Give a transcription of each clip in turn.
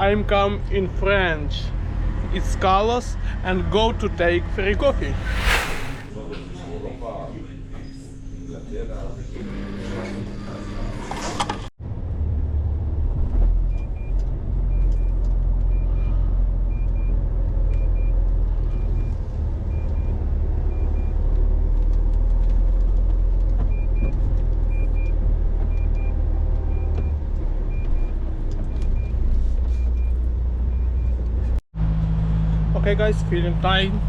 I'm come in French. It's Carlos and go to take free coffee. Okay guys, feeling time.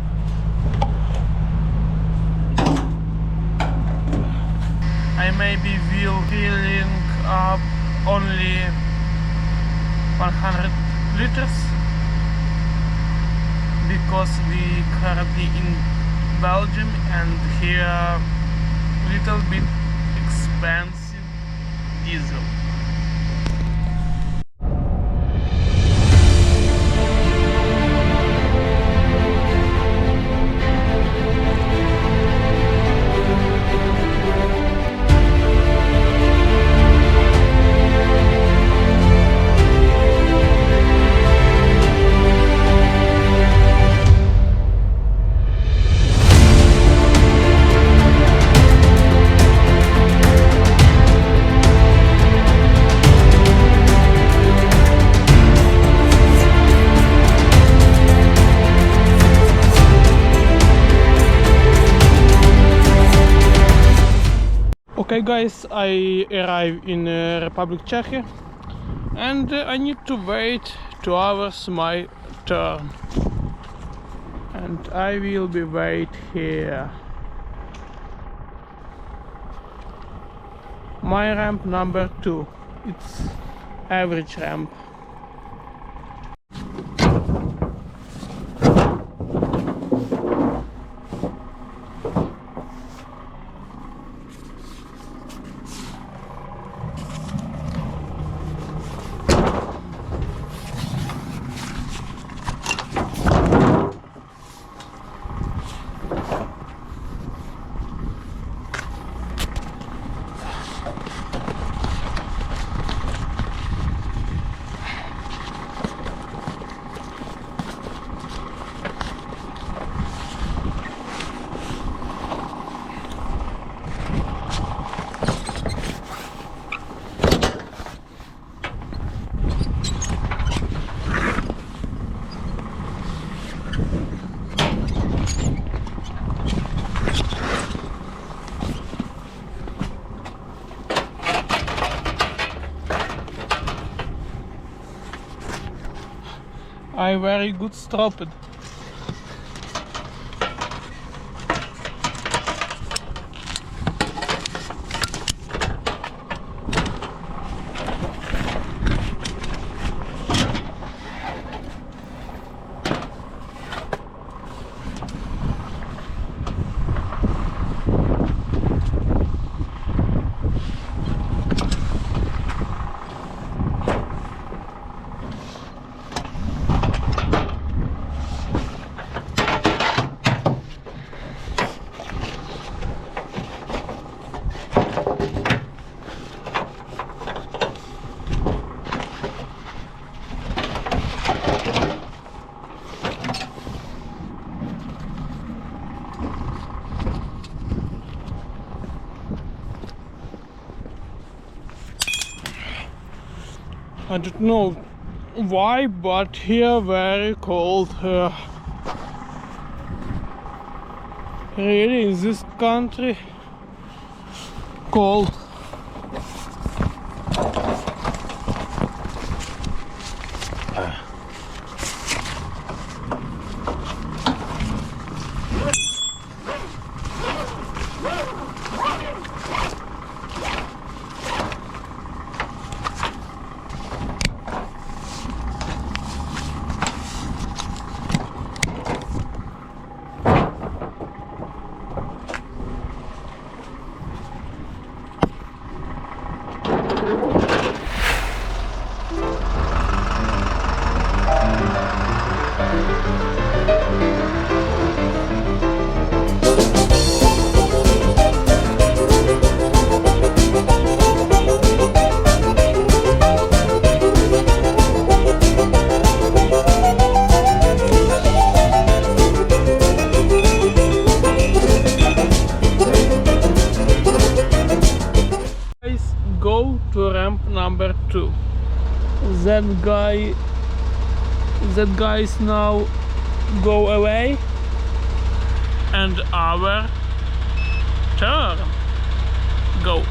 I maybe will filling up only 100 liters because we currently in Belgium and here little bit expensive diesel. Okay guys, I arrive in Republic Czech and I need to wait 2 hours my turn, and I will be wait here. My ramp number 2, it's average ramp. I very good stopped. I don't know why, but here very cold. Really, in this country, cold. ramp number 2. That guy is now go away, and our turn. Go.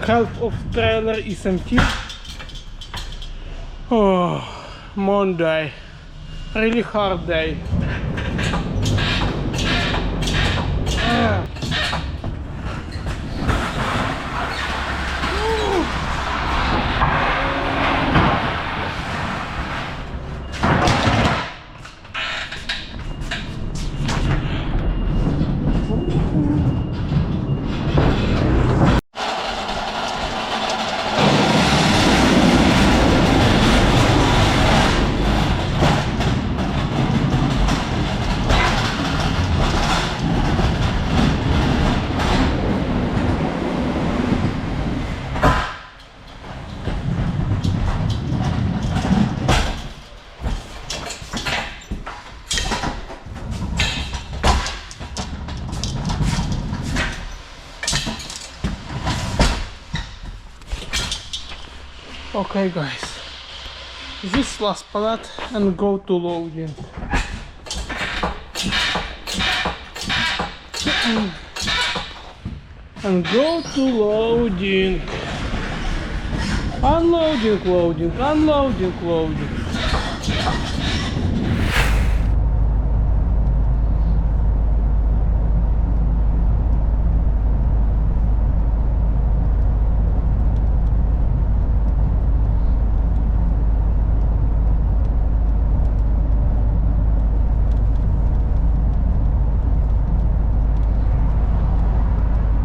Half of trailer is empty. Oh, Monday, really hard day. Okay guys, this last pallet and go to loading. And go to loading. Unloading, loading, unloading, loading.